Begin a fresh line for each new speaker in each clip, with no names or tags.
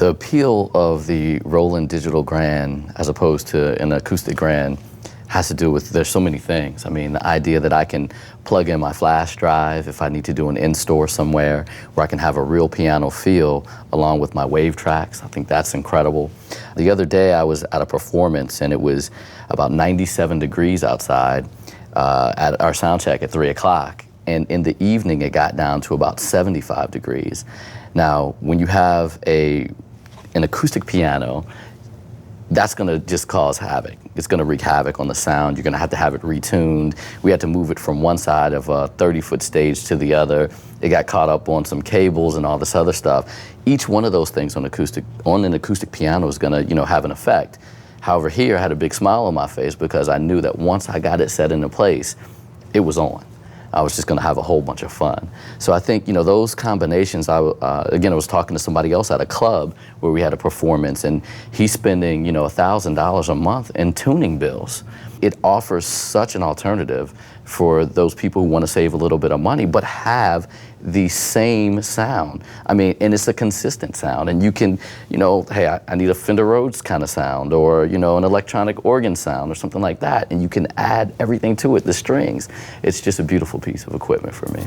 The appeal of the Roland Digital Grand as opposed to an acoustic grand has to do with, there's so many things. I mean, the idea that I can plug in my flash drive if I need to do an in-store somewhere, where I can have a real piano feel along with my wave tracks. I think that's incredible. The other day I was at a performance and it was about 97 degrees outside at our sound check at 3 o'clock. And in the evening it got down to about 75 degrees. Now, when you have an acoustic piano, that's gonna just cause havoc. It's gonna wreak havoc on the sound. You're gonna have it retuned. We had to move it from one side of a 30-foot stage to the other. It got caught up on some cables and all this other stuff. Each one of those things on an acoustic piano is gonna, have an effect. However, here I had a big smile on my face because I knew that once I got it set into place, it was on. I was just gonna have a whole bunch of fun. So I think, those combinations, again, I was talking to somebody else at a club where we had a performance and he's spending, $1,000 a month in tuning bills. It offers such an alternative for those people who wanna save a little bit of money, but have the same sound. I mean, and it's a consistent sound. And you can, hey, I need a Fender Rhodes kind of sound, or, an electronic organ sound or something like that. And you can add everything to it, the strings. It's just a beautiful piece of equipment for me.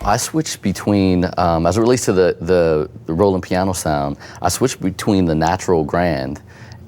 I switched between, as it relates to the Roland piano sound, I switched between the natural grand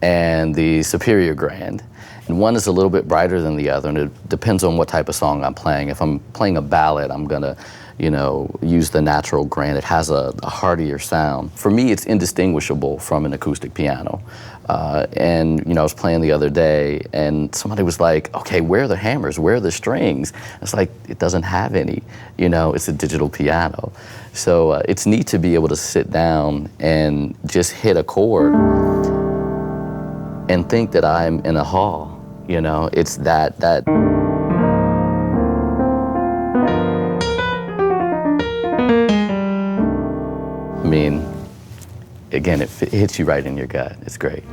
and the superior grand. And one is a little bit brighter than the other, and it depends on what type of song I'm playing. If I'm playing a ballad, I'm gonna, use the natural grand. It has a heartier sound. For me, it's indistinguishable from an acoustic piano. And I was playing the other day, and somebody was like, okay, where are the hammers? Where are the strings? It's like, it doesn't have any. It's a digital piano. So it's neat to be able to sit down and just hit a chord and think that I'm in a hall. It's that. I mean, again, it hits you right in your gut. It's great.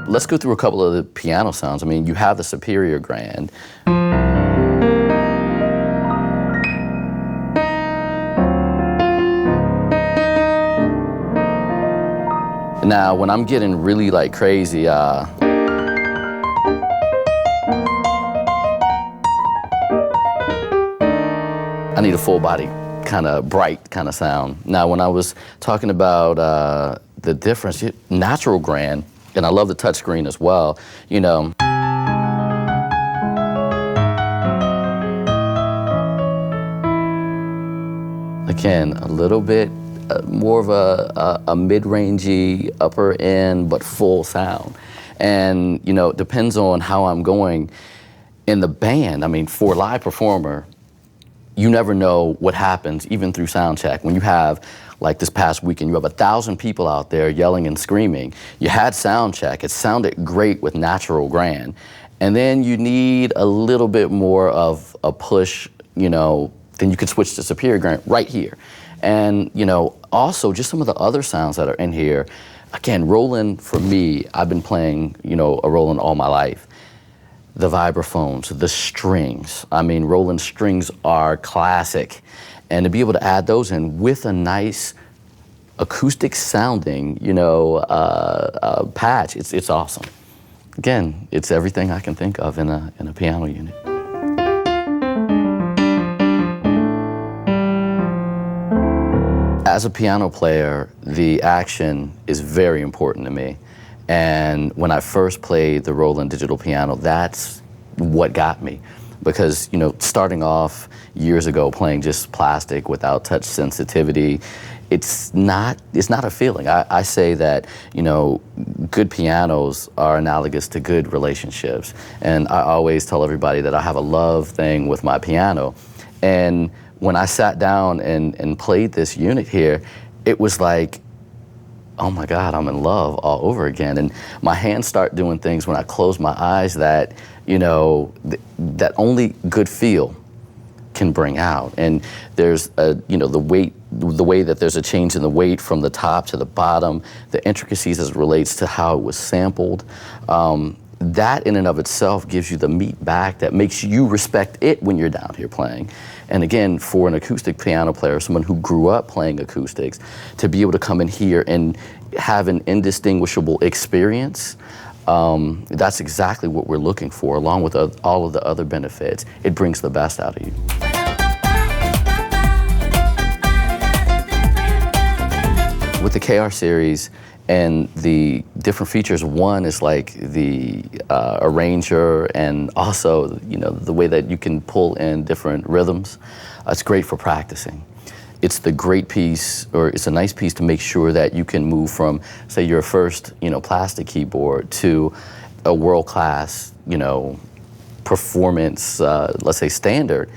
Let's go through a couple of the piano sounds. I mean, you have the superior grand. Now, when I'm getting really crazy, I need a full body, kind of bright kind of sound. Now, when I was talking about the difference, natural grand, and I love the touchscreen as well, again, a little bit more of a mid-rangey, upper end, but full sound. And, it depends on how I'm going in the band. I mean, for a live performer, you never know what happens, even through sound check. When you have, like this past weekend, you have 1,000 people out there yelling and screaming. You had sound check, it sounded great with natural grand. And then you need a little bit more of a push, then you could switch to superior grand right here. And, also just some of the other sounds that are in here. Again, Roland, for me, I've been playing, a Roland all my life. The vibraphones, the strings. I mean, Roland strings are classic. And to be able to add those in with a nice acoustic sounding, patch, it's awesome. Again, it's everything I can think of in a piano unit. As a piano player, the action is very important to me. And when I first played the Roland digital piano, that's what got me. Because, starting off years ago playing just plastic without touch sensitivity, it's not a feeling. I say that, good pianos are analogous to good relationships. And I always tell everybody that I have a love thing with my piano. And when I sat down and played this unit here, it was like, oh my God, I'm in love all over again. And my hands start doing things when I close my eyes that, that only good feel can bring out. And there's the way that there's a change in the weight from the top to the bottom, the intricacies as it relates to how it was sampled. that in and of itself gives you the meat back that makes you respect it when you're down here playing. And again, for an acoustic piano player, someone who grew up playing acoustics, to be able to come in here and have an indistinguishable experience, that's exactly what we're looking for, along with all of the other benefits. It brings the best out of you. With the KR series and the different features, one is like the arranger, and also, you know, the way that you can pull in different rhythms. It's great for practicing. It's the great piece, or it's a nice piece to make sure that you can move from, say, your first, you know, plastic keyboard to a world-class, you know, performance, let's say, standard.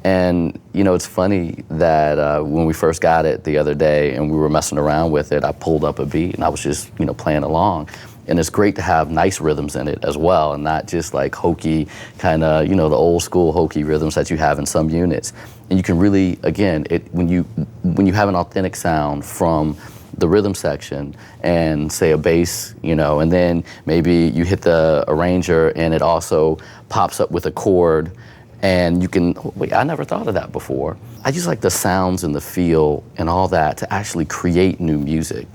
And, you know, it's funny that when we first got it the other day and we were messing around with it, I pulled up a beat and I was just, you know, playing along. And it's great to have nice rhythms in it as well, and not just like hokey, kind of, you know, the old school hokey rhythms that you have in some units. And you can really, again, when you have an authentic sound from the rhythm section and say a bass, you know, and then maybe you hit the arranger and it also pops up with a chord, and you can, wait, I never thought of that before. I just like the sounds and the feel and all that to actually create new music.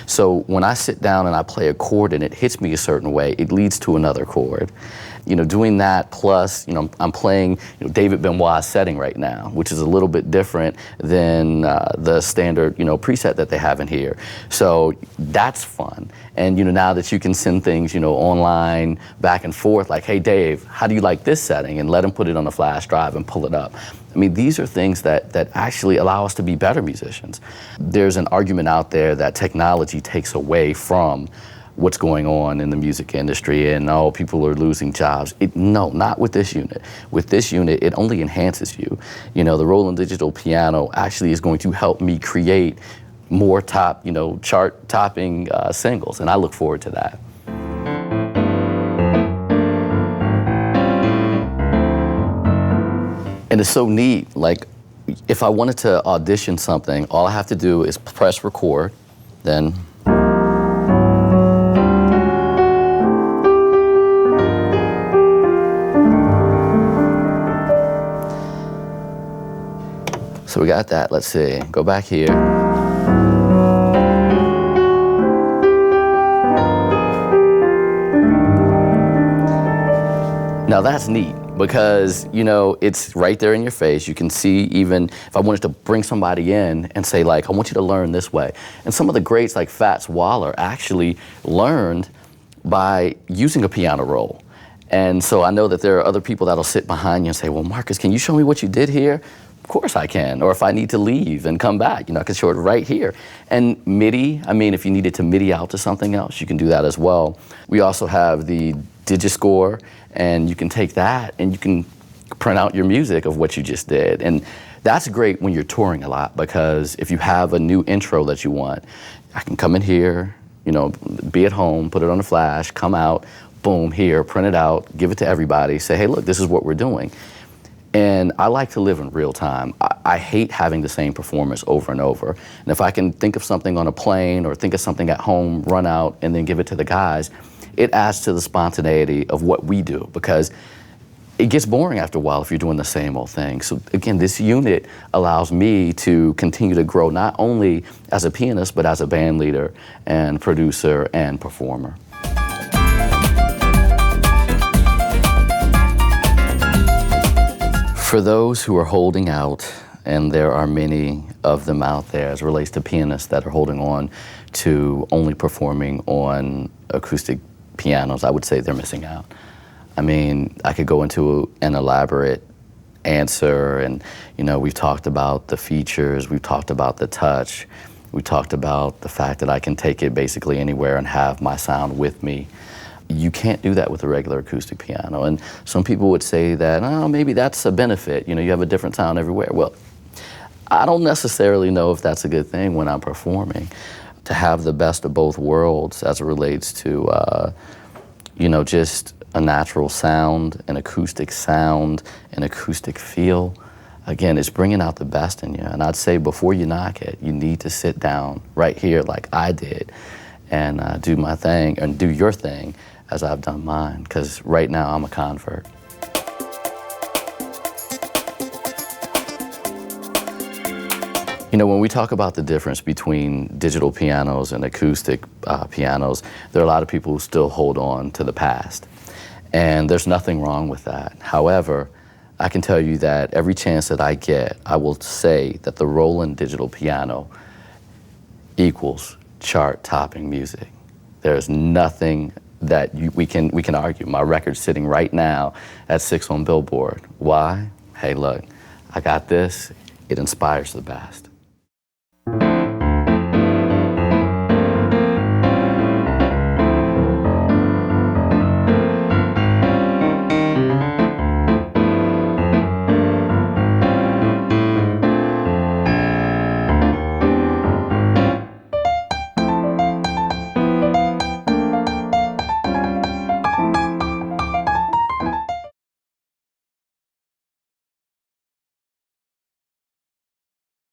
So when I sit down and I play a chord and it hits me a certain way, it leads to another chord. You know, doing that plus, you know, I'm playing, you know, David Benoit's setting right now, which is a little bit different than the standard, you know, preset that they have in here. So that's fun. And, you know, now that you can send things, you know, online, back and forth, like, hey, Dave, how do you like this setting? And let him put it on a flash drive and pull it up. I mean, these are things that actually allow us to be better musicians. There's an argument out there that technology takes away from what's going on in the music industry and all people are losing jobs. No, not with this unit. With this unit, it only enhances you. You know, the Roland Digital Piano actually is going to help me create more top, you know, chart-topping singles, and I look forward to that. And it's so neat, like, if I wanted to audition something, all I have to do is press record, then so we got that. Let's see, go back here. Now that's neat because, you know, it's right there in your face. You can see, even if I wanted to bring somebody in and say, like, I want you to learn this way. And some of the greats like Fats Waller actually learned by using a piano roll. And so I know that there are other people that'll sit behind you and say, well, Marcus, can you show me what you did here? Of course I can. Or if I need to leave and come back, you know, I can show it right here. And MIDI, I mean, if you needed to MIDI out to something else, you can do that as well. We also have the Digiscore, and you can take that and you can print out your music of what you just did. And that's great when you're touring a lot, because if you have a new intro that you want, I can come in here, you know, be at home, put it on a flash, come out, boom, here, print it out, give it to everybody, say, hey, look, this is what we're doing. And I like to live in real time. I hate having the same performance over and over. And if I can think of something on a plane or think of something at home, run out, and then give it to the guys, it adds to the spontaneity of what we do, because it gets boring after a while if you're doing the same old thing. So again, this unit allows me to continue to grow not only as a pianist, but as a band leader and producer and performer. For those who are holding out, and there are many of them out there as it relates to pianists that are holding on to only performing on acoustic pianos, I would say they're missing out. I mean, I could go into an elaborate answer, and, you know, we've talked about the features, we've talked about the touch, we talked about the fact that I can take it basically anywhere and have my sound with me. You can't do that with a regular acoustic piano. And some people would say that, oh, maybe that's a benefit. You know, you have a different sound everywhere. Well, I don't necessarily know if that's a good thing when I'm performing. To have the best of both worlds as it relates to, you know, just a natural sound, an acoustic feel. Again, it's bringing out the best in you. And I'd say before you knock it, you need to sit down right here like I did and do my thing and do your thing as I've done mine, because right now I'm a convert. You know, when we talk about the difference between digital pianos and acoustic pianos, there are a lot of people who still hold on to the past. And there's nothing wrong with that. However, I can tell you that every chance that I get, I will say that the Roland digital piano equals chart-topping music. There's nothing that we can argue. My record's sitting right now at 6 on Billboard. Why? Hey, look, I got this. It inspires the best.